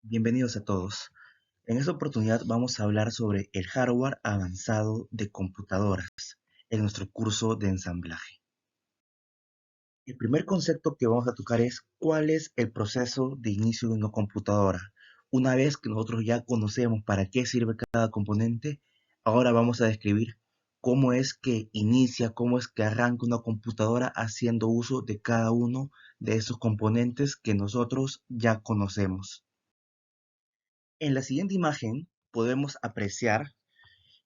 Bienvenidos a todos. En esta oportunidad vamos a hablar sobre el hardware avanzado de computadoras en nuestro curso de ensamblaje. El primer concepto que vamos a tocar es cuál es el proceso de inicio de una computadora. Una vez que nosotros ya conocemos para qué sirve cada componente, ahora vamos a describir cómo es que inicia, cómo es que arranca una computadora haciendo uso de cada uno de esos componentes que nosotros ya conocemos. En la siguiente imagen podemos apreciar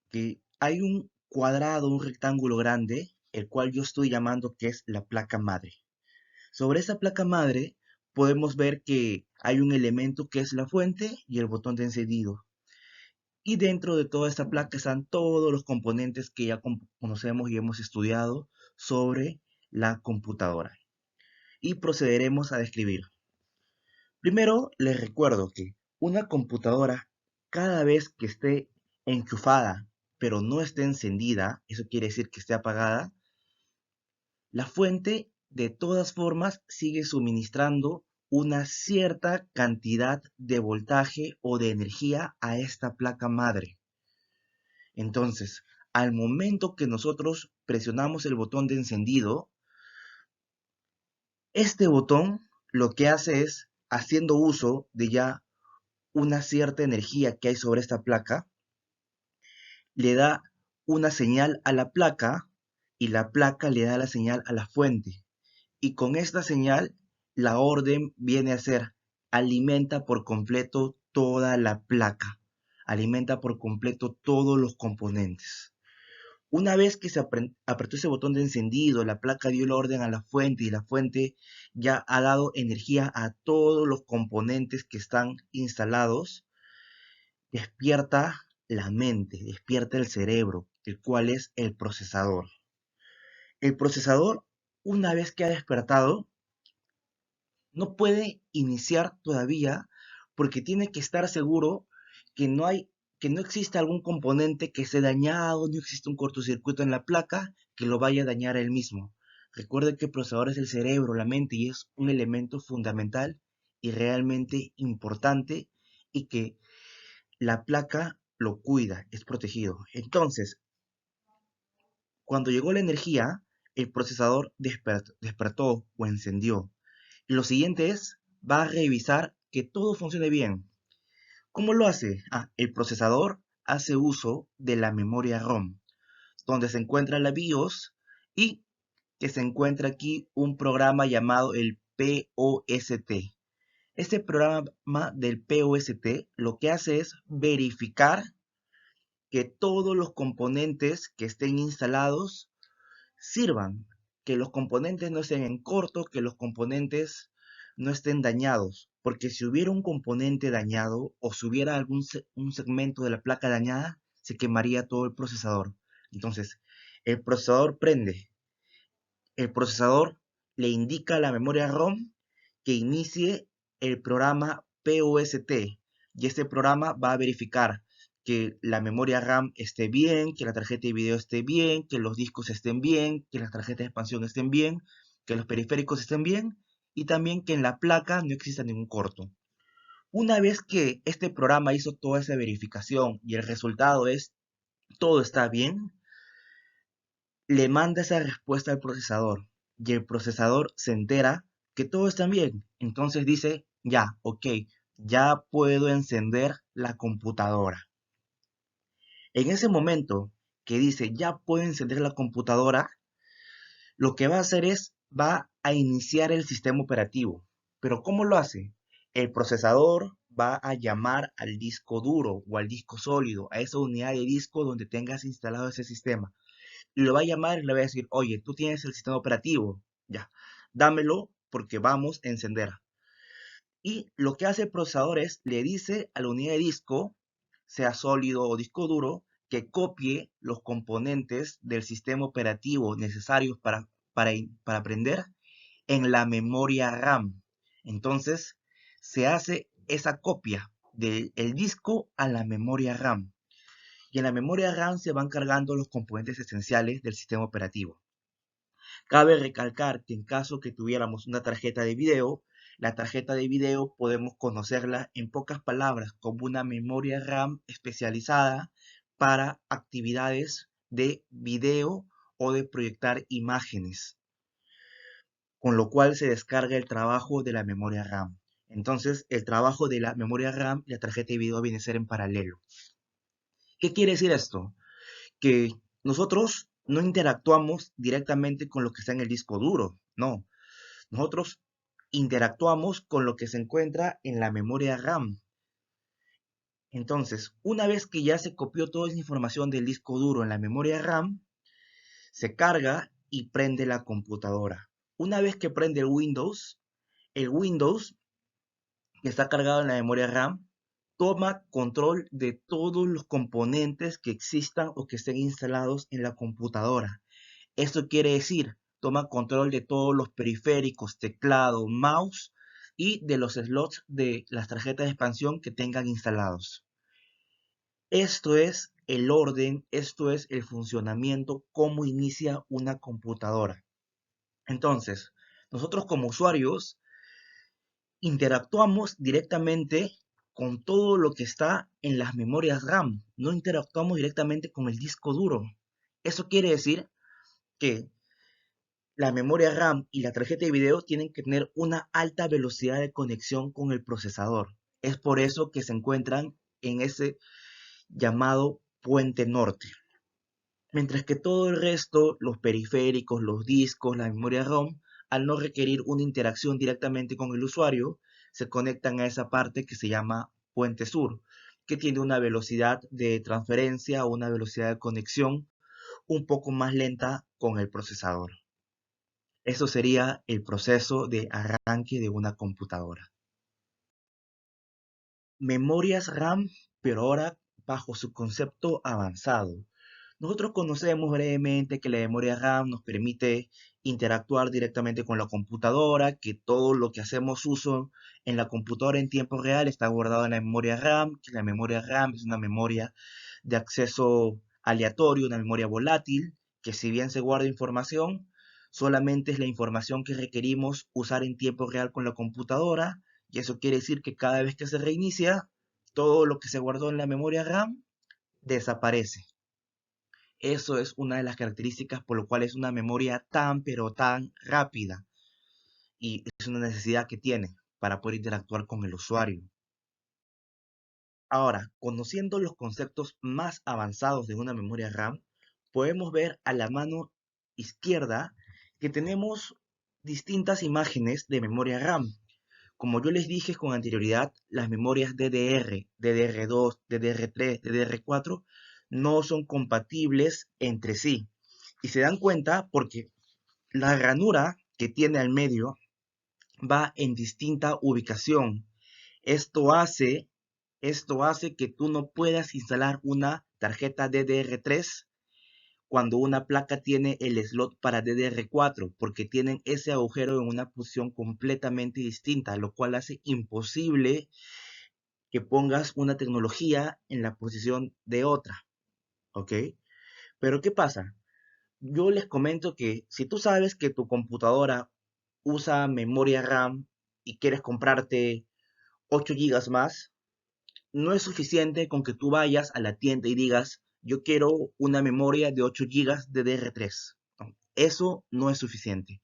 que hay un cuadrado, un rectángulo grande, el cual yo estoy llamando que es la placa madre. Sobre esa placa madre podemos ver que hay un elemento que es la fuente y el botón de encendido. Y dentro de toda esta placa están todos los componentes que ya conocemos y hemos estudiado sobre la computadora. Y procederemos a describir. Primero, les recuerdo que una computadora, cada vez que esté enchufada, pero no esté encendida, eso quiere decir que esté apagada, la fuente de todas formas sigue suministrando una cierta cantidad de voltaje o de energía a esta placa madre. Entonces, al momento que nosotros presionamos el botón de encendido, este botón lo que hace es, haciendo uso de ya una cierta energía que hay sobre esta placa, le da una señal a la placa y la placa le da la señal a la fuente. Y con esta señal, la orden viene a ser, alimenta por completo toda la placa, alimenta por completo todos los componentes. Una vez que se apretó ese botón de encendido, la placa dio la orden a la fuente y la fuente ya ha dado energía a todos los componentes que están instalados, despierta la mente, despierta el cerebro, el cual es el procesador. El procesador, una vez que ha despertado, no puede iniciar todavía porque tiene que estar seguro que que no existe algún componente que esté dañado, no existe un cortocircuito en la placa que lo vaya a dañar a él mismo. Recuerde que el procesador es el cerebro, la mente, y es un elemento fundamental y realmente importante, y que la placa lo cuida, es protegido. Entonces, cuando llegó la energía, el procesador despertó o encendió. Y lo siguiente es, va a revisar que todo funcione bien. ¿Cómo lo hace? El procesador hace uso de la memoria ROM, donde se encuentra la BIOS y que se encuentra aquí un programa llamado el POST. Este programa del POST lo que hace es verificar que todos los componentes que estén instalados sirvan, que los componentes no estén en corto, que los componentes no estén dañados, porque si hubiera un componente dañado o si hubiera un segmento de la placa dañada, se quemaría todo el procesador. Entonces, el procesador prende, el procesador le indica a la memoria ROM que inicie el programa POST, y este programa va a verificar que la memoria RAM esté bien, que la tarjeta de video esté bien, que los discos estén bien, que las tarjetas de expansión estén bien, que los periféricos estén bien y también que en la placa no exista ningún corto. Una vez que este programa hizo toda esa verificación y el resultado es todo está bien, le manda esa respuesta al procesador y el procesador se entera que todo está bien. Entonces dice, ya, ok, ya puedo encender la computadora. En ese momento que dice, ya puedo encender la computadora, lo que va a hacer es, va a iniciar el sistema operativo. Pero ¿cómo lo hace? El procesador va a llamar al disco duro o al disco sólido, a esa unidad de disco donde tengas instalado ese sistema. Y lo va a llamar y le va a decir, oye, tú tienes el sistema operativo, ya, dámelo porque vamos a encender. Y lo que hace el procesador es, le dice a la unidad de disco, sea sólido o disco duro, que copie los componentes del sistema operativo necesarios para prender en la memoria RAM. Entonces, se hace esa copia del disco a la memoria RAM. Y en la memoria RAM se van cargando los componentes esenciales del sistema operativo. Cabe recalcar que en caso que tuviéramos una tarjeta de video, La tarjeta de video podemos conocerla en pocas palabras como una memoria RAM especializada para actividades de video o de proyectar imágenes, con lo cual se descarga el trabajo de la memoria RAM. Entonces, el trabajo de la memoria RAM y la tarjeta de video viene a ser en paralelo. ¿Qué quiere decir esto? Que nosotros no interactuamos directamente con lo que está en el disco duro, no. Nosotros interactuamos con lo que se encuentra en la memoria RAM. Entonces, una vez que ya se copió toda esa información del disco duro en la memoria RAM, se carga y prende la computadora. Una vez que prende el Windows que está cargado en la memoria RAM toma control de todos los componentes que existan o que estén instalados en la computadora. Esto quiere decir, toma control de todos los periféricos, teclado, mouse y de los slots de las tarjetas de expansión que tengan instalados. Esto es el orden, esto es el funcionamiento, cómo inicia una computadora. Entonces, nosotros como usuarios interactuamos directamente con todo lo que está en las memorias RAM, no interactuamos directamente con el disco duro. Eso quiere decir que la memoria RAM y la tarjeta de video tienen que tener una alta velocidad de conexión con el procesador. Es por eso que se encuentran en ese llamado puente norte. Mientras que todo el resto, los periféricos, los discos, la memoria ROM, al no requerir una interacción directamente con el usuario, se conectan a esa parte que se llama puente sur, que tiene una velocidad de transferencia o una velocidad de conexión un poco más lenta con el procesador. Eso sería el proceso de arranque de una computadora. Memorias RAM, pero ahora bajo su concepto avanzado. Nosotros conocemos brevemente que la memoria RAM nos permite interactuar directamente con la computadora, que todo lo que hacemos uso en la computadora en tiempo real está guardado en la memoria RAM, que la memoria RAM es una memoria de acceso aleatorio, una memoria volátil, que si bien se guarda información, solamente es la información que requerimos usar en tiempo real con la computadora, y eso quiere decir que cada vez que se reinicia, todo lo que se guardó en la memoria RAM desaparece. Eso es una de las características por lo cual es una memoria tan pero tan rápida y es una necesidad que tiene para poder interactuar con el usuario. Ahora, conociendo los conceptos más avanzados de una memoria RAM, podemos ver a la mano izquierda que tenemos distintas imágenes de memoria RAM. Como yo les dije con anterioridad, las memorias DDR, DDR2, DDR3, DDR4 no son compatibles entre sí. Y se dan cuenta porque la ranura que tiene al medio va en distinta ubicación. Esto hace, esto hace que tú no puedas instalar una tarjeta DDR3 cuando una placa tiene el slot para DDR4, porque tienen ese agujero en una posición completamente distinta, lo cual hace imposible que pongas una tecnología en la posición de otra, ¿ok? Pero ¿qué pasa? Yo les comento que si tú sabes que tu computadora usa memoria RAM y quieres comprarte 8 gigas más, no es suficiente con que tú vayas a la tienda y digas, yo quiero una memoria de 8 gigas de DDR3. No, eso no es suficiente,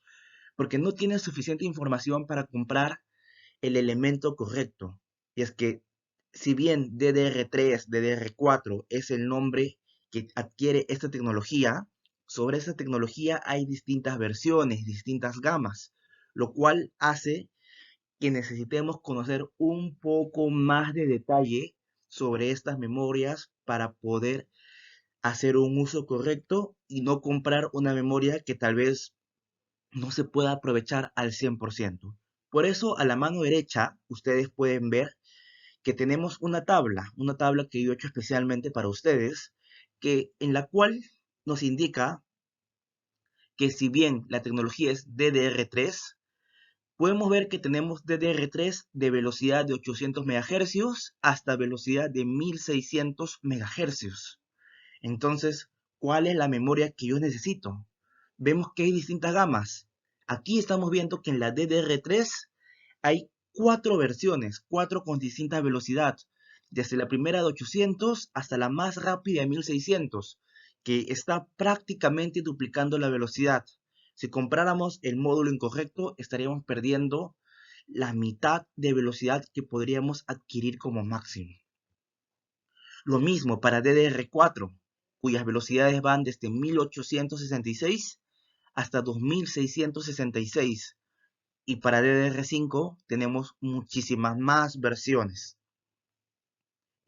porque no tienes suficiente información para comprar el elemento correcto. Y es que, si bien DDR3, DDR4 es el nombre que adquiere esta tecnología, sobre esta tecnología hay distintas versiones, distintas gamas, lo cual hace que necesitemos conocer un poco más de detalle sobre estas memorias para poder hacer un uso correcto y no comprar una memoria que tal vez no se pueda aprovechar al 100%. Por eso a la mano derecha ustedes pueden ver que tenemos una tabla que yo he hecho especialmente para ustedes, que en la cual nos indica que si bien la tecnología es DDR3, podemos ver que tenemos DDR3 de velocidad de 800 MHz hasta velocidad de 1600 MHz. Entonces, ¿cuál es la memoria que yo necesito? Vemos que hay distintas gamas. Aquí estamos viendo que en la DDR3 hay 4 versiones, 4 con distinta velocidad, desde la primera de 800 hasta la más rápida de 1600, que está prácticamente duplicando la velocidad. Si compráramos el módulo incorrecto, estaríamos perdiendo la mitad de velocidad que podríamos adquirir como máximo. Lo mismo para DDR4, cuyas velocidades van desde 1866 hasta 2666. Y para DDR5 tenemos muchísimas más versiones.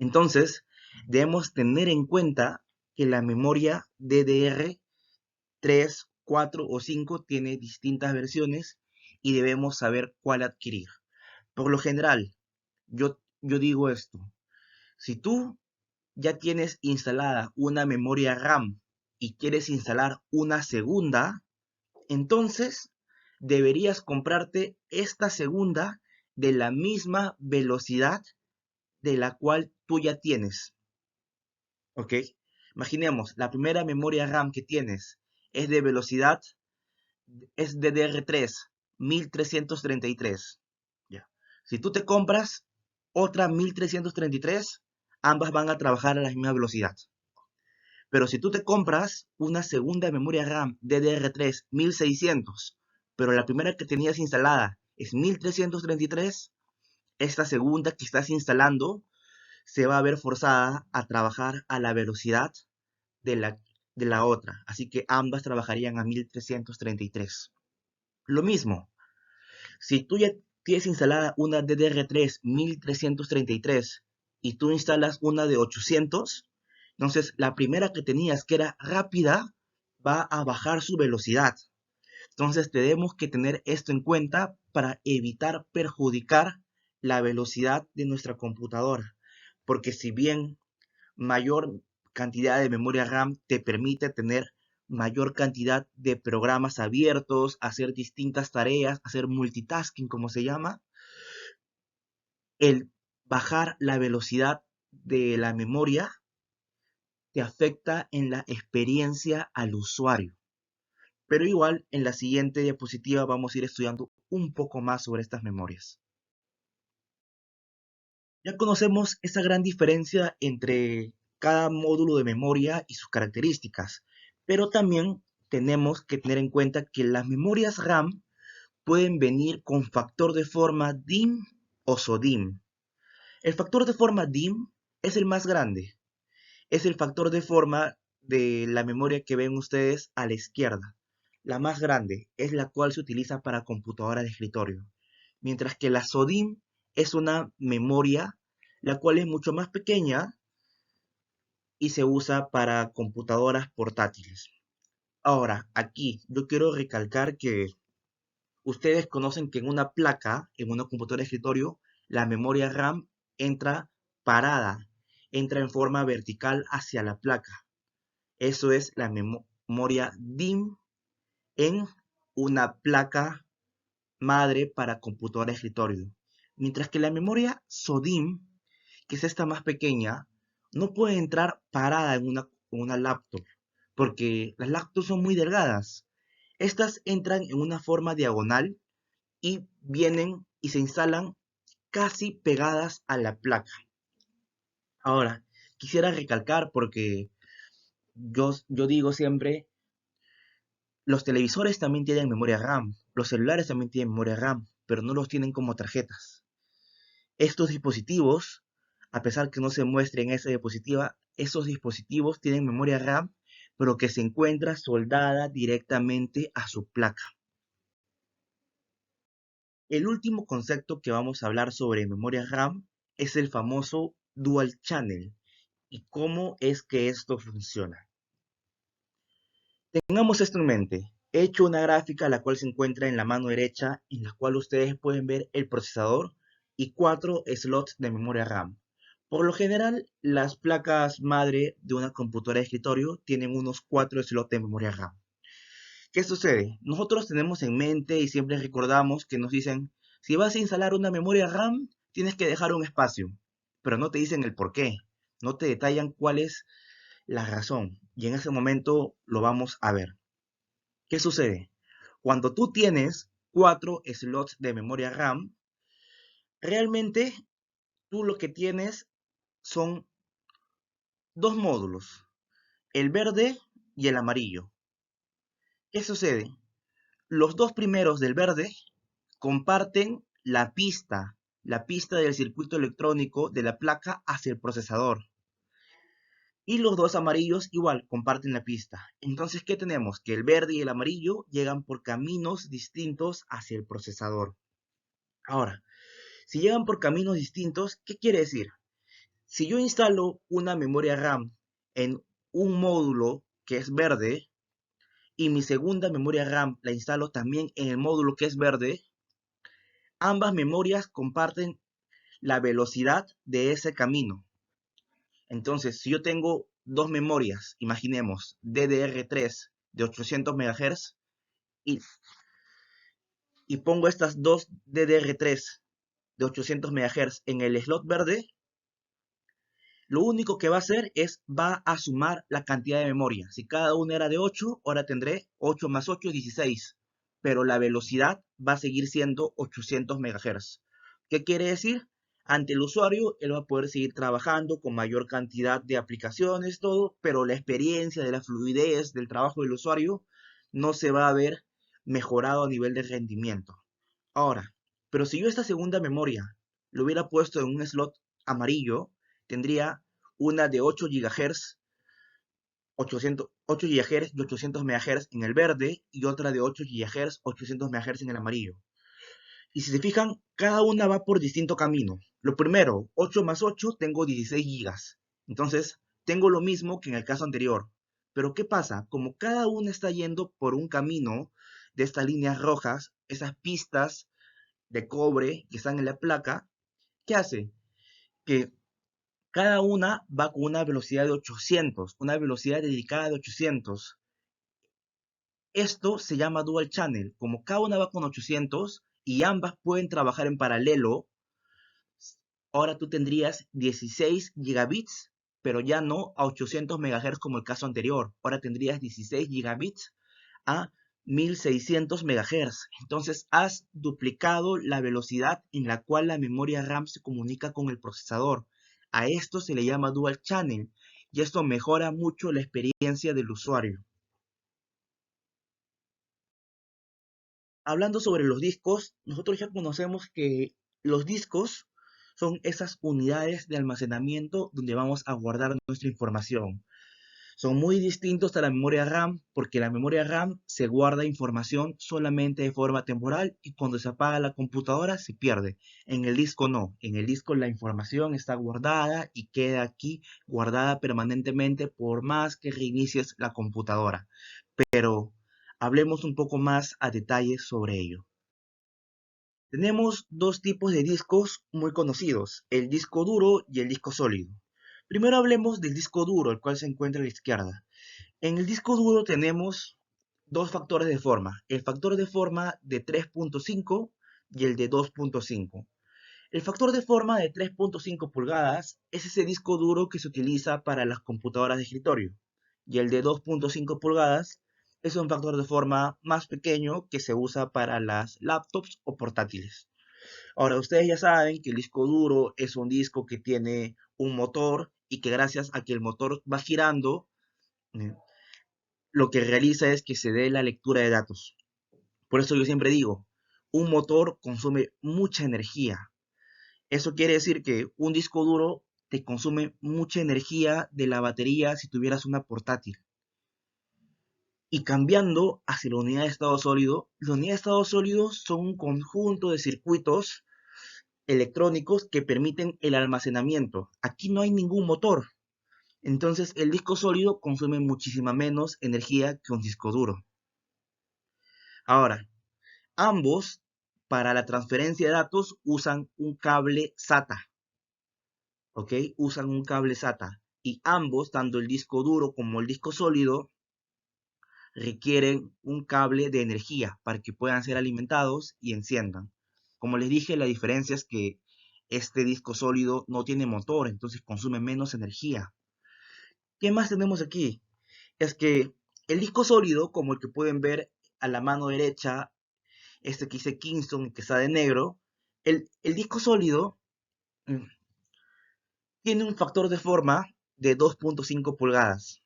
Entonces, debemos tener en cuenta que la memoria DDR3, 4 o 5 tiene distintas versiones y debemos saber cuál adquirir. Por lo general, yo digo esto. Si tú ya tienes instalada una memoria RAM y quieres instalar una segunda, entonces deberías comprarte esta segunda de la misma velocidad de la cual tú ya tienes. ¿Ok? Imaginemos, la primera memoria RAM que tienes es de velocidad, es DDR3, 1333. ¿Ya? Si tú te compras otra 1333, ambas van a trabajar a la misma velocidad. Pero si tú te compras una segunda memoria RAM DDR3 1600, pero la primera que tenías instalada es 1333, esta segunda que estás instalando se va a ver forzada a trabajar a la velocidad de la otra. Así que ambas trabajarían a 1333. Lo mismo, si tú ya tienes instalada una DDR3 1333 y tú instalas una de 800, entonces la primera que tenías que era rápida va a bajar su velocidad. Entonces tenemos que tener esto en cuenta para evitar perjudicar la velocidad de nuestra computadora. Porque si bien mayor cantidad de memoria RAM te permite tener mayor cantidad de programas abiertos, hacer distintas tareas, hacer multitasking, como se llama, el bajar la velocidad de la memoria te afecta en la experiencia al usuario. Pero igual, en la siguiente diapositiva vamos a ir estudiando un poco más sobre estas memorias. Ya conocemos esa gran diferencia entre cada módulo de memoria y sus características, pero también tenemos que tener en cuenta que las memorias RAM pueden venir con factor de forma DIMM o SODIMM. El factor de forma DIMM es el más grande, es el factor de forma de la memoria que ven ustedes a la izquierda. La más grande es la cual se utiliza para computadoras de escritorio, mientras que la SODIMM es una memoria la cual es mucho más pequeña y se usa para computadoras portátiles. Ahora, aquí yo quiero recalcar que ustedes conocen que en una placa, en una computadora de escritorio, la memoria RAM entra parada, entra en forma vertical hacia la placa. Eso es la memoria DIMM en una placa madre para computadora de escritorio. Mientras que la memoria SODIMM, que es esta más pequeña, no puede entrar parada en una laptop, porque las laptops son muy delgadas. Estas entran en una forma diagonal y vienen y se instalan casi pegadas a la placa. Ahora, quisiera recalcar porque yo digo siempre, los televisores también tienen memoria RAM, los celulares también tienen memoria RAM, pero no los tienen como tarjetas. Estos dispositivos, a pesar que no se muestre en esa diapositiva, esos dispositivos tienen memoria RAM, pero que se encuentra soldada directamente a su placa. El último concepto que vamos a hablar sobre memoria RAM es el famoso Dual Channel y cómo es que esto funciona. Tengamos esto en mente. He hecho una gráfica la cual se encuentra en la mano derecha, en la cual ustedes pueden ver el procesador y 4 slots de memoria RAM. Por lo general, las placas madre de una computadora de escritorio tienen unos 4 slots de memoria RAM. ¿Qué sucede? Nosotros tenemos en mente y siempre recordamos que nos dicen, si vas a instalar una memoria RAM, tienes que dejar un espacio, pero no te dicen el por qué, no te detallan cuál es la razón, y en ese momento lo vamos a ver. ¿Qué sucede? Cuando tú tienes 4 slots de memoria RAM, Realmente tú lo que tienes son dos módulos, el verde y el amarillo. ¿Qué sucede? Los dos primeros del verde comparten la pista del circuito electrónico de la placa hacia el procesador. Y los dos amarillos igual comparten la pista. Entonces, ¿qué tenemos? Que el verde y el amarillo llegan por caminos distintos hacia el procesador. Ahora, si llegan por caminos distintos, ¿qué quiere decir? Si yo instalo una memoria RAM en un módulo que es verde y mi segunda memoria RAM la instalo también en el módulo que es verde, ambas memorias comparten la velocidad de ese camino. Entonces, si yo tengo dos memorias, imaginemos DDR3 de 800 MHz y, y pongo estas dos DDR3 de 800 MHz en el slot verde, lo único que va a hacer es va a sumar la cantidad de memoria. Si cada una era de 8, ahora tendré 8 más 8, 16. Pero la velocidad va a seguir siendo 800 MHz. ¿Qué quiere decir? Ante el usuario, él va a poder seguir trabajando con mayor cantidad de aplicaciones, todo, pero la experiencia de la fluidez del trabajo del usuario no se va a ver mejorado a nivel de rendimiento. Ahora, pero si yo esta segunda memoria lo hubiera puesto en un slot amarillo, tendría una de 8 GHz, 8 GHz y 800 MHz en el verde y otra de 8 GHz, 800 MHz en el amarillo. Y si se fijan, cada una va por distinto camino. Lo primero, 8 más 8, tengo 16 gigas. Entonces, tengo lo mismo que en el caso anterior. Pero ¿qué pasa? Como cada una está yendo por un camino de estas líneas rojas, esas pistas de cobre que están en la placa, ¿qué hace? Que cada una va con una velocidad de 800, una velocidad dedicada de 800. Esto se llama dual channel. Como cada una va con 800 y ambas pueden trabajar en paralelo, ahora tú tendrías 16 gigabits, pero ya no a 800 MHz como el caso anterior. Ahora tendrías 16 gigabits a 1600 MHz. Entonces has duplicado la velocidad en la cual la memoria RAM se comunica con el procesador. A esto se le llama dual channel y esto mejora mucho la experiencia del usuario. Hablando sobre los discos, nosotros ya conocemos que los discos son esas unidades de almacenamiento donde vamos a guardar nuestra información. Son muy distintos a la memoria RAM porque la memoria RAM se guarda información solamente de forma temporal y cuando se apaga la computadora se pierde. En el disco no, en el disco la información está guardada y queda aquí guardada permanentemente por más que reinicies la computadora. Pero hablemos un poco más a detalle sobre ello. Tenemos dos tipos de discos muy conocidos, el disco duro y el disco sólido. Primero hablemos del disco duro, el cual se encuentra a la izquierda. En el disco duro tenemos dos factores de forma, el factor de forma de 3.5 y el de 2.5. El factor de forma de 3.5 pulgadas es ese disco duro que se utiliza para las computadoras de escritorio y el de 2.5 pulgadas es un factor de forma más pequeño que se usa para las laptops o portátiles. Ahora, ustedes ya saben que el disco duro es un disco que tiene un motor y que gracias a que el motor va girando, eh, lo que realiza es que se dé la lectura de datos. Por eso yo siempre digo, un motor consume mucha energía. Eso quiere decir que un disco duro te consume mucha energía de la batería si tuvieras una portátil. Y cambiando hacia la unidad de estado sólido, la unidad de estado sólido son un conjunto de circuitos electrónicos que permiten el almacenamiento. Aquí no hay ningún motor. Entonces el disco sólido consume muchísima menos energía que un disco duro. Ahora, ambos para la transferencia de datos usan un cable SATA. ¿Ok? Usan un cable SATA. Y ambos, tanto el disco duro como el disco sólido, requieren un cable de energía para que puedan ser alimentados y enciendan. Como les dije, la diferencia es que este disco sólido no tiene motor, entonces consume menos energía. ¿Qué más tenemos aquí? Es que el disco sólido, como el que pueden ver a la mano derecha, este que dice Kingston, que está de negro, El disco sólido mm, tiene un factor de forma de 2.5 pulgadas.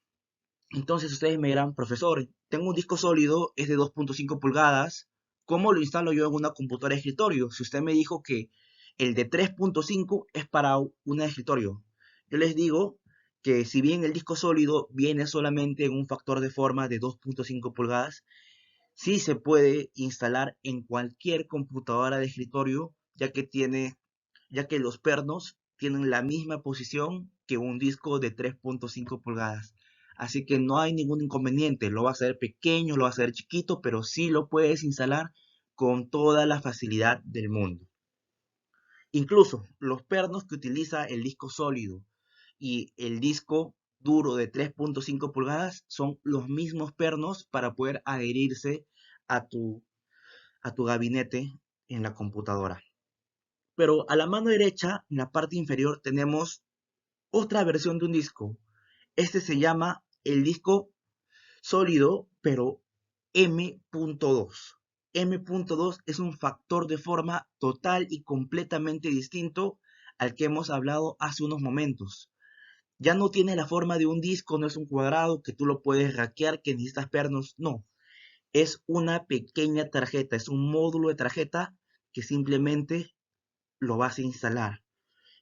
Entonces ustedes me dirán, profesor, tengo un disco sólido, es de 2.5 pulgadas, ¿cómo lo instalo yo en una computadora de escritorio? Si usted me dijo que el de 3.5 es para un escritorio. Yo les digo que si bien el disco sólido viene solamente en un factor de forma de 2.5 pulgadas, sí se puede instalar en cualquier computadora de escritorio, ya que los pernos tienen la misma posición que un disco de 3.5 pulgadas. Así que no hay ningún inconveniente, lo va a hacer pequeño, lo va a hacer chiquito, pero sí lo puedes instalar con toda la facilidad del mundo. Incluso los pernos que utiliza el disco sólido y el disco duro de 3.5 pulgadas son los mismos pernos para poder adherirse a tu gabinete en la computadora. Pero a la mano derecha, en la parte inferior, tenemos otra versión de un disco. Este se llama el disco sólido, pero M.2. M.2 es un factor de forma total y completamente distinto al que hemos hablado hace unos momentos. Ya no tiene la forma de un disco, no es un cuadrado que tú lo puedes hackear, que necesitas pernos, no. Es una pequeña tarjeta, es un módulo de tarjeta que simplemente lo vas a instalar.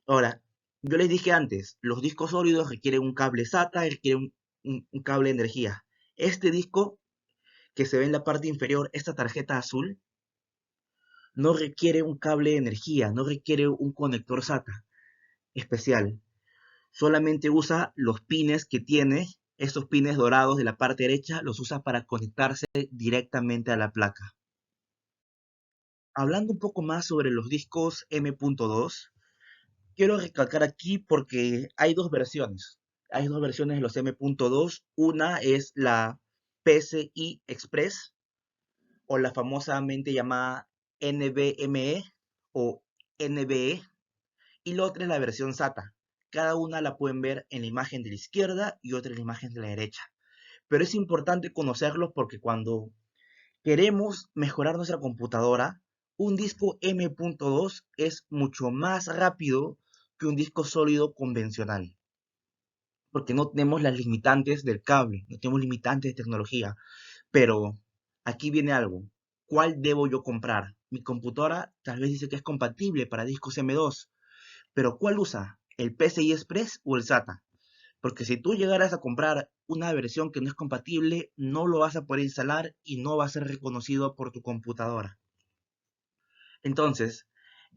Ahora, yo les dije antes, los discos sólidos requieren un cable SATA y requieren un cable de energía. Este disco que se ve en la parte inferior, esta tarjeta azul, no requiere un cable de energía, no requiere un conector SATA especial. Solamente usa los pines que tiene, estos pines dorados de la parte derecha, los usa para conectarse directamente a la placa. Hablando un poco más sobre los discos M.2, quiero recalcar aquí porque hay dos versiones. Hay dos versiones de los M.2. Una es la PCI Express o la famosamente llamada NVMe o NVE y la otra es la versión SATA. Cada una la pueden ver en la imagen de la izquierda y otra en la imagen de la derecha. Pero es importante conocerlos porque cuando queremos mejorar nuestra computadora, un disco M.2 es mucho más rápido que un disco sólido convencional, porque no tenemos las limitantes del cable, no tenemos limitantes de tecnología. Pero aquí viene algo. ¿Cuál debo yo comprar? Mi computadora tal vez dice que es compatible para discos M.2, pero ¿cuál usa? ¿El PCI Express o el SATA? Porque si tú llegaras a comprar una versión que no es compatible, no lo vas a poder instalar y no va a ser reconocido por tu computadora. Entonces,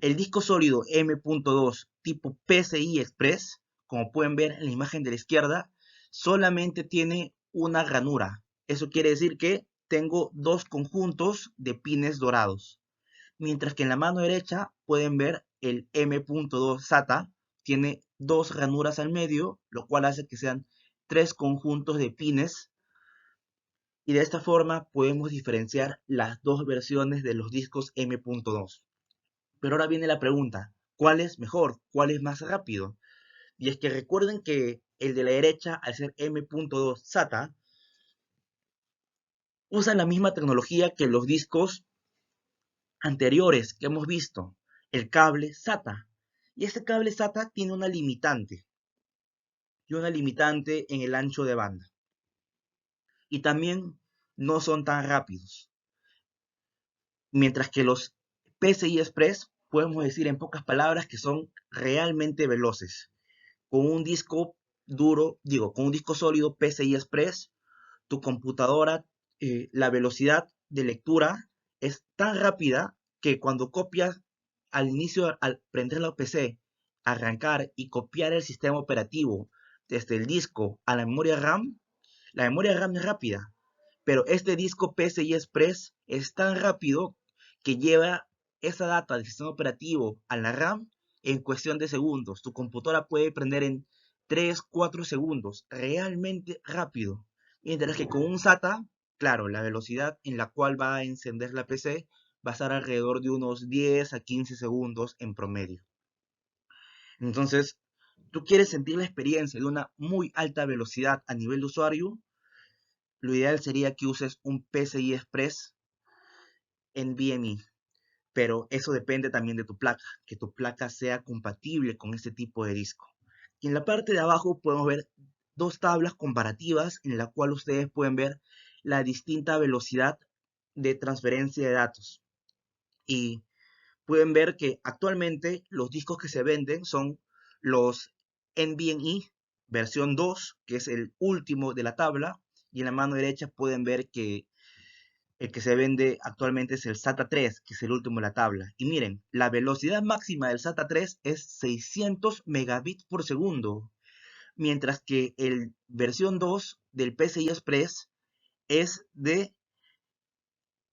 el disco sólido M.2 tipo PCI Express, como pueden ver en la imagen de la izquierda, solamente tiene una ranura. Eso quiere decir que tengo dos conjuntos de pines dorados. Mientras que en la mano derecha pueden ver el M.2 SATA, tiene dos ranuras al medio, lo cual hace que sean tres conjuntos de pines. Y de esta forma podemos diferenciar las dos versiones de los discos M.2. Pero ahora viene la pregunta, ¿cuál es mejor? ¿Cuál es más rápido? Y es que recuerden que el de la derecha, al ser M.2 SATA, usa la misma tecnología que los discos anteriores que hemos visto, el cable SATA. Y este cable SATA tiene una limitante en el ancho de banda. Y también no son tan rápidos. Mientras que los PCI Express, podemos decir en pocas palabras que son realmente veloces. Con un disco con un disco sólido PCI Express, tu computadora, la velocidad de lectura es tan rápida que cuando copias al inicio, al prender la PC, arrancar y copiar el sistema operativo desde el disco a la memoria RAM es rápida, pero este disco PCI Express es tan rápido que lleva esa data del sistema operativo a la RAM en cuestión de segundos. Tu computadora puede prender en 3, 4 segundos, realmente rápido. Mientras que con un SATA, claro, la velocidad en la cual va a encender la PC va a estar alrededor de unos 10 a 15 segundos en promedio. Entonces, tú quieres sentir la experiencia de una muy alta velocidad a nivel de usuario, lo ideal sería que uses un PCI Express NVMe. pero eso depende también de tu placa, que tu placa sea compatible con este tipo de disco. Y en la parte de abajo podemos ver dos tablas comparativas en la cual ustedes pueden ver la distinta velocidad de transferencia de datos. Y pueden ver que actualmente los discos que se venden son los NVMe versión 2, que es el último de la tabla, y en la mano derecha pueden ver que el que se vende actualmente es el SATA 3, que es el último de la tabla. Y miren, la velocidad máxima del SATA 3 es 600 megabits por segundo, mientras que el versión 2 del PCI Express es de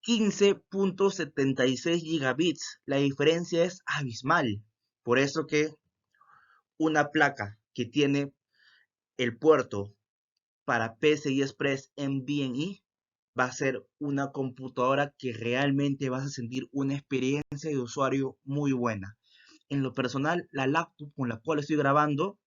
15.76 gigabits. La diferencia es abismal. Por eso que una placa que tiene el puerto para PCI Express NVMe va a ser una computadora que realmente vas a sentir una experiencia de usuario muy buena. En lo personal, la laptop con la cual estoy grabando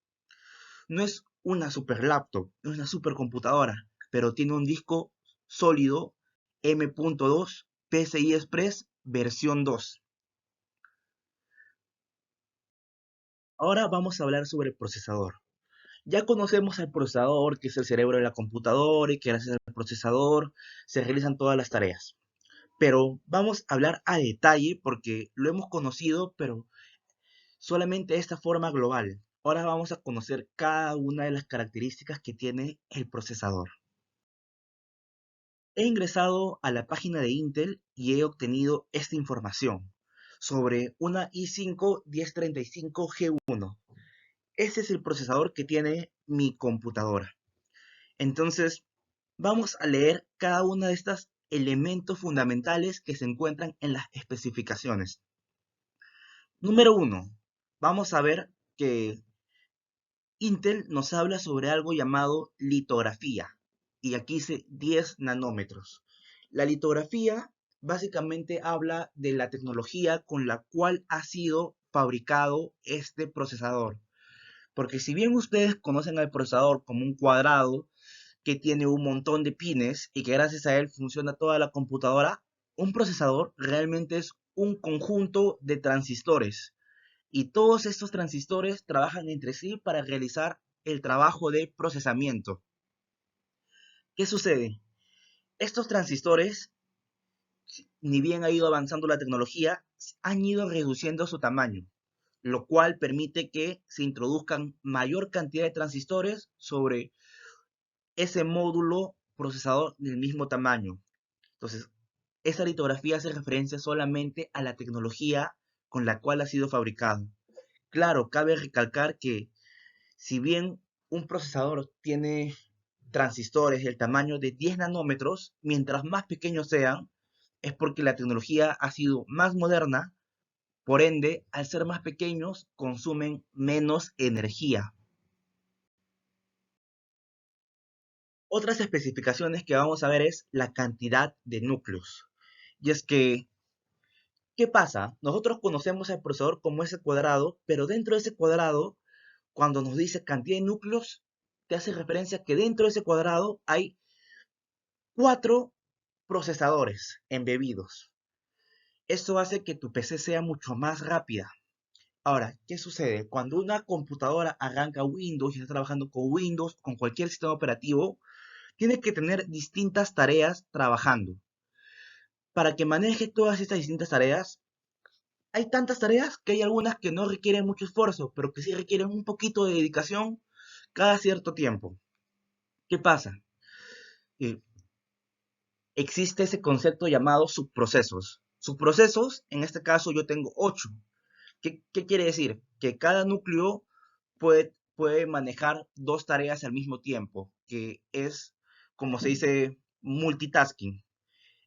no es una super laptop, no es una super computadora, pero tiene un disco sólido M.2 PCI Express versión 2. Ahora vamos a hablar sobre el procesador. Ya conocemos al procesador, que es el cerebro de la computadora y que gracias al procesador se realizan todas las tareas. Pero vamos a hablar a detalle porque lo hemos conocido, pero solamente de esta forma global. Ahora vamos a conocer cada una de las características que tiene el procesador. He ingresado a la página de Intel y he obtenido esta información sobre una i5-1035G1. Ese es el procesador que tiene mi computadora. Entonces, vamos a leer cada uno de estos elementos fundamentales que se encuentran en las especificaciones. Número 1. Vamos a ver que Intel nos habla sobre algo llamado litografía. Y aquí dice 10 nanómetros. La litografía básicamente habla de la tecnología con la cual ha sido fabricado este procesador. Porque si bien ustedes conocen al procesador como un cuadrado que tiene un montón de pines y que gracias a él funciona toda la computadora, un procesador realmente es un conjunto de transistores y todos estos transistores trabajan entre sí para realizar el trabajo de procesamiento. ¿Qué sucede? Estos transistores, ni bien ha ido avanzando la tecnología, han ido reduciendo su tamaño, lo cual permite que se introduzcan mayor cantidad de transistores sobre ese módulo procesador del mismo tamaño. Entonces, esa litografía hace referencia solamente a la tecnología con la cual ha sido fabricado. Claro, cabe recalcar que si bien un procesador tiene transistores del tamaño de 10 nanómetros, mientras más pequeños sean, es porque la tecnología ha sido más moderna, por ende, al ser más pequeños, consumen menos energía. Otras especificaciones que vamos a ver es la cantidad de núcleos. Y es que, ¿qué pasa? Nosotros conocemos el procesador como ese cuadrado, pero dentro de ese cuadrado, cuando nos dice cantidad de núcleos, te hace referencia a que dentro de ese cuadrado hay 4 procesadores embebidos. Esto hace que tu PC sea mucho más rápida. Ahora, ¿qué sucede? Cuando una computadora arranca Windows y está trabajando con Windows, con cualquier sistema operativo, tiene que tener distintas tareas trabajando. Para que maneje todas estas distintas tareas, hay tantas tareas que hay algunas que no requieren mucho esfuerzo, pero que sí requieren un poquito de dedicación cada cierto tiempo. ¿Qué pasa? Eh, Existe ese concepto llamado subprocesos. Subprocesos, en este caso yo tengo 8. ¿Qué quiere decir? Que cada núcleo puede manejar dos tareas al mismo tiempo, que es, como se dice, multitasking.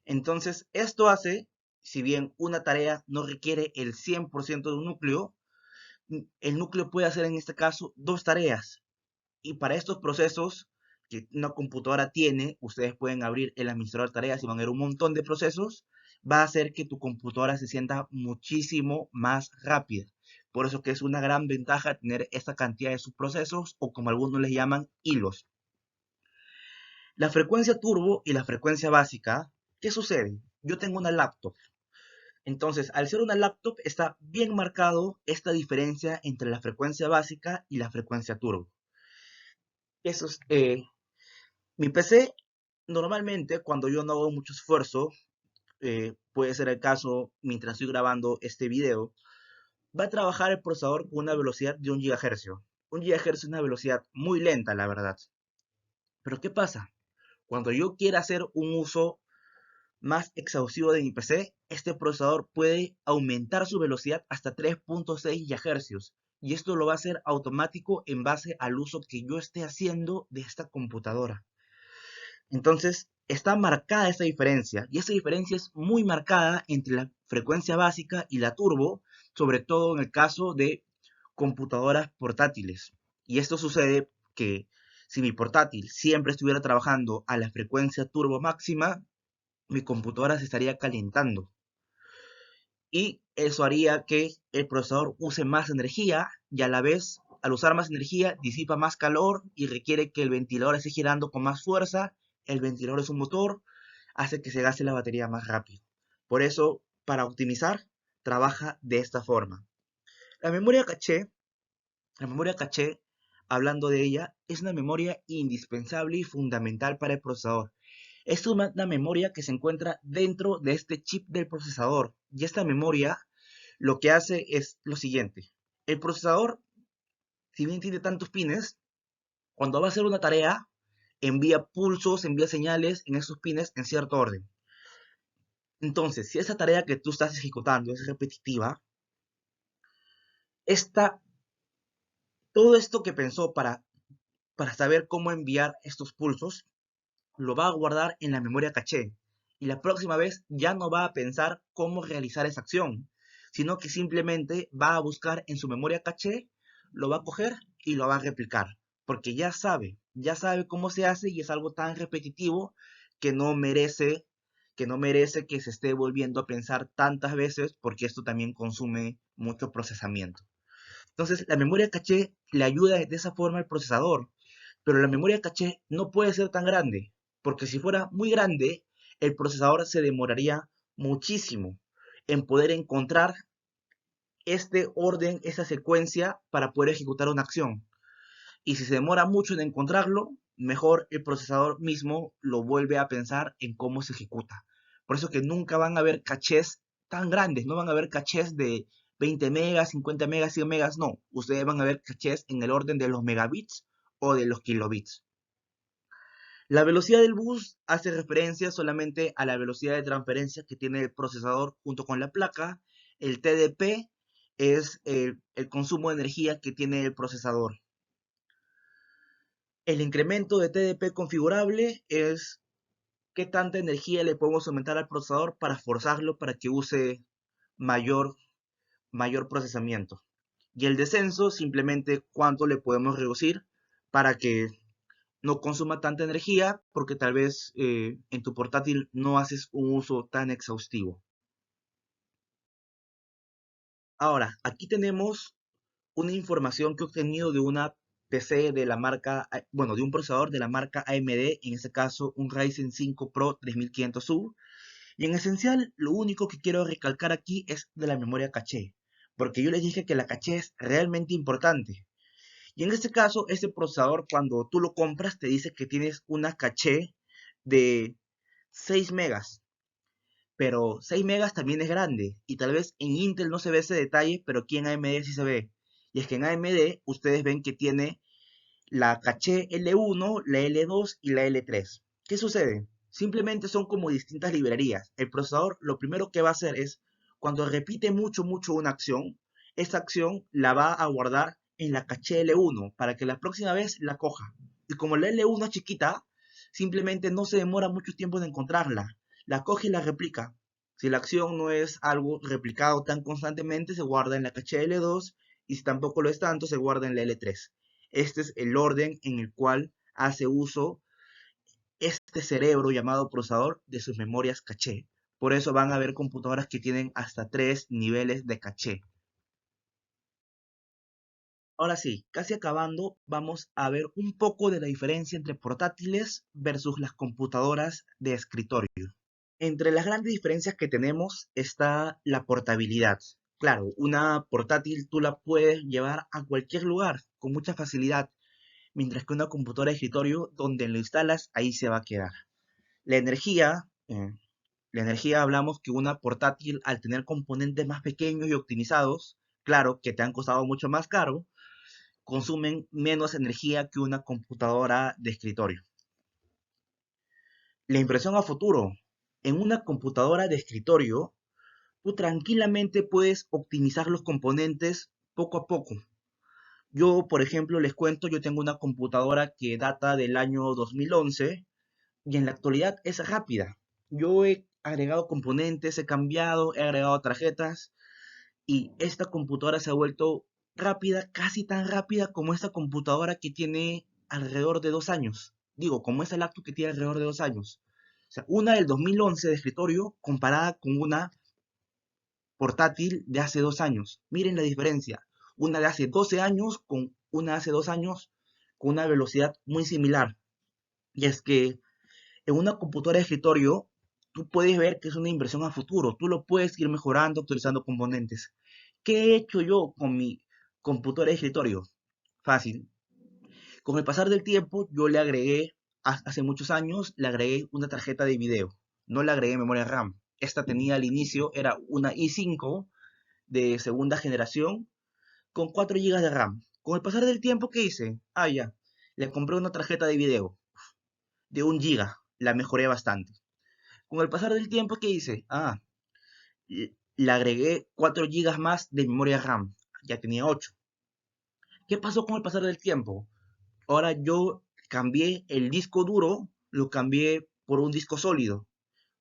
Entonces, esto hace, si bien una tarea no requiere el 100% de un núcleo, el núcleo puede hacer en este caso dos tareas. Y para estos procesos que una computadora tiene, ustedes pueden abrir el administrador de tareas y van a ver un montón de procesos, va a hacer que tu computadora se sienta muchísimo más rápida. Por eso que es una gran ventaja tener esta cantidad de subprocesos o como algunos les llaman hilos. La frecuencia turbo y la frecuencia básica, ¿qué sucede? Yo tengo una laptop. Entonces, al ser una laptop, está bien marcado esta diferencia entre la frecuencia básica y la frecuencia turbo. Eso es, mi PC, normalmente, cuando yo no hago mucho esfuerzo, puede ser el caso mientras estoy grabando este video, va a trabajar el procesador con una velocidad de 1 GHz. 1 GHz es una velocidad muy lenta, la verdad. Pero ¿qué pasa? Cuando yo quiera hacer un uso más exhaustivo de mi PC, este procesador puede aumentar su velocidad hasta 3.6 GHz. Y esto lo va a hacer automático en base al uso que yo esté haciendo de esta computadora. Entonces, está marcada esa diferencia. Y esa diferencia es muy marcada entre la frecuencia básica y la turbo, sobre todo en el caso de computadoras portátiles. Y esto sucede que si mi portátil siempre estuviera trabajando a la frecuencia turbo máxima, mi computadora se estaría calentando. Y eso haría que el procesador use más energía y a la vez, al usar más energía, disipa más calor y requiere que el ventilador esté girando con más fuerza. El ventilador es un motor, hace que se gaste la batería más rápido. Por eso, para optimizar, trabaja de esta forma. La memoria caché, la memoria caché, hablando de ella, es una memoria indispensable y fundamental para el procesador. Es una memoria que se encuentra dentro de este chip del procesador. Y esta memoria lo que hace es lo siguiente. El procesador, si bien tiene tantos pines, cuando va a hacer una tarea, envía pulsos, envía señales en esos pines en cierto orden. Entonces, si esa tarea que tú estás ejecutando es repetitiva, esta, todo esto que pensó para saber cómo enviar estos pulsos, lo va a guardar en la memoria caché. Y la próxima vez ya no va a pensar cómo realizar esa acción, sino que simplemente va a buscar en su memoria caché, lo va a coger y lo va a replicar. Porque ya sabe cómo se hace y es algo tan repetitivo que no merece que se esté volviendo a pensar tantas veces porque esto también consume mucho procesamiento. Entonces, la memoria caché le ayuda de esa forma al procesador, pero la memoria caché no puede ser tan grande, porque si fuera muy grande, el procesador se demoraría muchísimo en poder encontrar este orden, esta secuencia para poder ejecutar una acción. Y si se demora mucho en encontrarlo, mejor el procesador mismo lo vuelve a pensar en cómo se ejecuta. Por eso que nunca van a haber cachés tan grandes, no van a haber cachés de 20 megas, 50 megas, 100 megas, no. Ustedes van a ver cachés en el orden de los megabits o de los kilobits. La velocidad del bus hace referencia solamente a la velocidad de transferencia que tiene el procesador junto con la placa. El TDP es el consumo de energía que tiene el procesador. El incremento de TDP configurable es qué tanta energía le podemos aumentar al procesador para forzarlo para que use mayor, mayor procesamiento. Y el descenso simplemente cuánto le podemos reducir para que no consuma tanta energía porque tal vez en tu portátil no haces un uso tan exhaustivo. Ahora, aquí tenemos una información que he obtenido de una PC de la marca, bueno, de un procesador de la marca AMD, en este caso un Ryzen 5 Pro 3500U. Y en esencial, lo único que quiero recalcar aquí es de la memoria caché, porque yo les dije que la caché es realmente importante. Y en este caso, este procesador, cuando tú lo compras, te dice que tienes una caché de 6 megas. Pero 6 megas también es grande. Y tal vez en Intel no se ve ese detalle, pero aquí en AMD sí se ve. Y es que en AMD ustedes ven que tiene la caché L1, la L2 y la L3. ¿Qué sucede? Simplemente son como distintas librerías. El procesador lo primero que va a hacer es, cuando repite mucho una acción, esa acción la va a guardar en la caché L1 para que la próxima vez la coja. Y como la L1 es chiquita, simplemente no se demora mucho tiempo en encontrarla. La coge y la replica. Si la acción no es algo replicado tan constantemente, se guarda en la caché L2 y si tampoco lo es tanto, se guarda en la L3. Este es el orden en el cual hace uso este cerebro llamado procesador de sus memorias caché. Por eso van a haber computadoras que tienen hasta 3 niveles de caché. Ahora sí, casi acabando, vamos a ver un poco de la diferencia entre portátiles versus las computadoras de escritorio. Entre las grandes diferencias que tenemos está la portabilidad. Claro, una portátil tú la puedes llevar a cualquier lugar con mucha facilidad, mientras que una computadora de escritorio, donde lo instalas, ahí se va a quedar. La energía, la energía hablamos que una portátil, al tener componentes más pequeños y optimizados, claro, que te han costado mucho más caro, consumen menos energía que una computadora de escritorio. La impresión a futuro. En una computadora de escritorio, tú tranquilamente puedes optimizar los componentes poco a poco. Yo, por ejemplo, les cuento, yo tengo una computadora que data del año 2011 y en la actualidad es rápida. Yo he agregado componentes, he cambiado, he agregado tarjetas y esta computadora se ha vuelto rápida, casi tan rápida como esta computadora que tiene alrededor de 2 años. Digo, como esa laptop que tiene alrededor de 2 años. O sea, una del 2011 de escritorio comparada con una portátil de hace 2 años. Miren la diferencia. Una de hace 12 años con una de hace 2 años con una velocidad muy similar. Y es que en una computadora de escritorio tú puedes ver que es una inversión a futuro. Tú lo puedes ir mejorando, actualizando componentes. ¿Qué he hecho yo con mi computadora de escritorio? Fácil. Con el pasar del tiempo, yo le agregué, hace muchos años, le agregué una tarjeta de video. No le agregué memoria RAM. Esta tenía al inicio, era una i5 de segunda generación con 4 gigas de RAM. Con el pasar del tiempo, ¿qué hice? Ah, ya. Le compré una tarjeta de video de 1 giga. La mejoré bastante. Con el pasar del tiempo, ¿qué hice? Ah, le agregué 4 gigas más de memoria RAM. Ya tenía 8. ¿Qué pasó con el pasar del tiempo? Ahora yo cambié el disco duro, lo cambié por un disco sólido.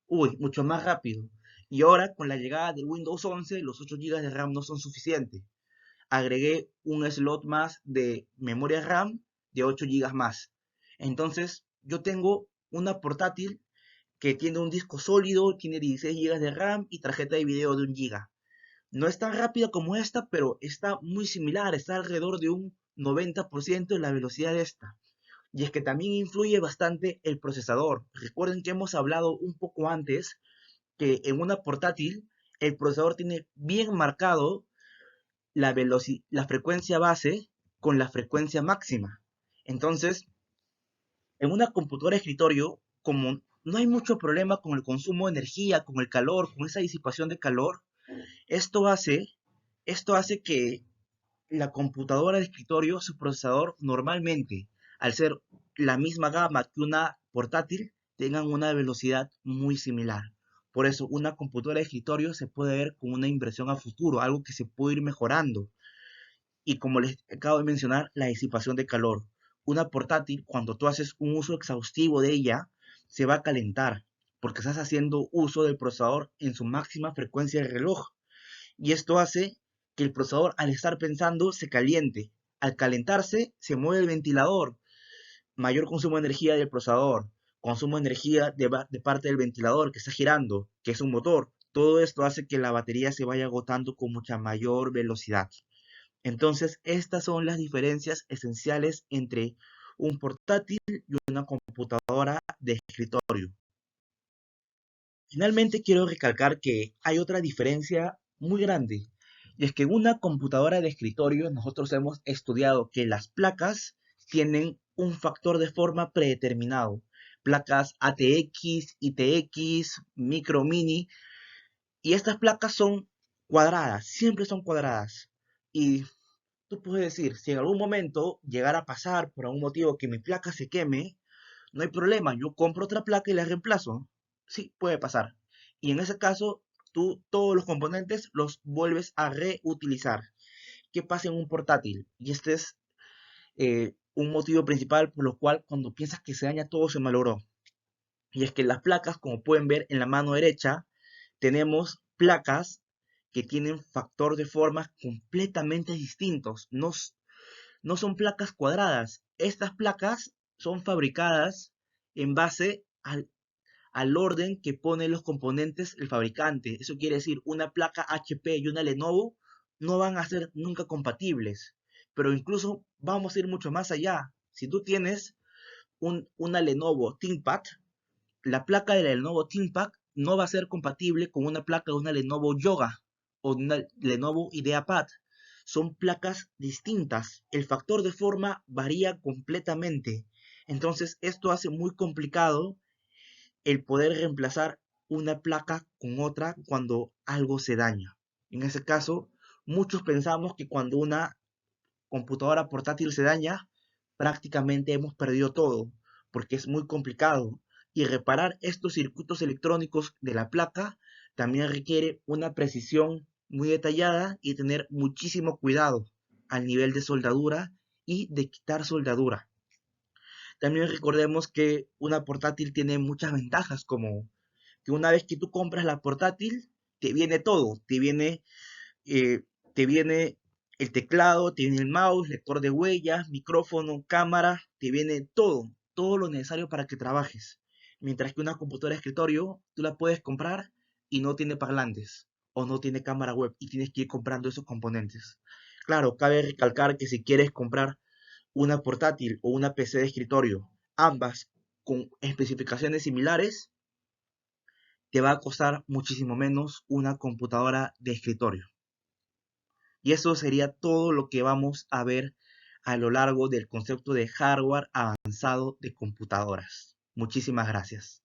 Uy, mucho más rápido. Y ahora con la llegada del Windows 11, los 8 gigas de RAM no son suficientes. Agregué un slot más de memoria RAM de 8 gigas más. Entonces, yo tengo una portátil que tiene un disco sólido, tiene 16 gigas de RAM y tarjeta de video de 1 giga. No es tan rápida como esta, pero está muy similar, está alrededor de un 90% de la velocidad de esta. Y es que también influye bastante el procesador. Recuerden que hemos hablado un poco antes que en una portátil el procesador tiene bien marcado la frecuencia base con la frecuencia máxima. Entonces, en una computadora de escritorio, como no hay mucho problema con el consumo de energía, con el calor, con esa disipación de calor, esto hace, esto hace que la computadora de escritorio, su procesador, normalmente, al ser la misma gama que una portátil, tengan una velocidad muy similar. Por eso, una computadora de escritorio se puede ver como una inversión a futuro, algo que se puede ir mejorando. Y como les acabo de mencionar, la disipación de calor. Una portátil, cuando tú haces un uso exhaustivo de ella, se va a calentar, porque estás haciendo uso del procesador en su máxima frecuencia de reloj. Y esto hace que el procesador, al estar pensando, se caliente. Al calentarse, se mueve el ventilador. Mayor consumo de energía del procesador. Consumo de energía de parte del ventilador que está girando, que es un motor. Todo esto hace que la batería se vaya agotando con mucha mayor velocidad. Entonces, estas son las diferencias esenciales entre un portátil y una computadora de escritorio. Finalmente, quiero recalcar que hay otra diferencia muy grande, y es que en una computadora de escritorio nosotros hemos estudiado que las placas tienen un factor de forma predeterminado. Placas ATX, ITX, micro, mini, y estas placas son cuadradas, siempre son cuadradas. Y tú puedes decir, si en algún momento llegara a pasar por algún motivo que mi placa se queme, no hay problema, yo compro otra placa y la reemplazo. Sí, puede pasar. Y en ese caso, tú todos los componentes los vuelves a reutilizar. ¿Qué pasa en un portátil? Y este es un motivo principal por lo cual cuando piensas que se daña todo se malogró. Y es que las placas, como pueden ver en la mano derecha, tenemos placas que tienen factor de formas completamente distintos. No son placas cuadradas. Estas placas son fabricadas en base al orden que pone los componentes el fabricante. Eso quiere decir, una placa HP y una Lenovo no van a ser nunca compatibles. Pero incluso vamos a ir mucho más allá. Si tú tienes una Lenovo ThinkPad, la placa de la Lenovo ThinkPad no va a ser compatible con una placa de una Lenovo Yoga o una Lenovo IdeaPad. Son placas distintas. El factor de forma varía completamente. Entonces, esto hace muy complicado el poder reemplazar una placa con otra cuando algo se daña. En ese caso, muchos pensamos que cuando una computadora portátil se daña, prácticamente hemos perdido todo, porque es muy complicado. Y reparar estos circuitos electrónicos de la placa también requiere una precisión muy detallada y tener muchísimo cuidado al nivel de soldadura y de quitar soldadura. También recordemos que una portátil tiene muchas ventajas, como que una vez que tú compras la portátil, te viene todo, eh, te viene el teclado, te viene el mouse, lector de huellas, micrófono, cámara, te viene todo, todo lo necesario para que trabajes. Mientras que una computadora de escritorio, tú la puedes comprar y no tiene parlantes o no tiene cámara web y tienes que ir comprando esos componentes. Claro, cabe recalcar que si quieres comprar una portátil o una PC de escritorio, ambas con especificaciones similares, te va a costar muchísimo menos una computadora de escritorio. Y eso sería todo lo que vamos a ver a lo largo del concepto de hardware avanzado de computadoras. Muchísimas gracias.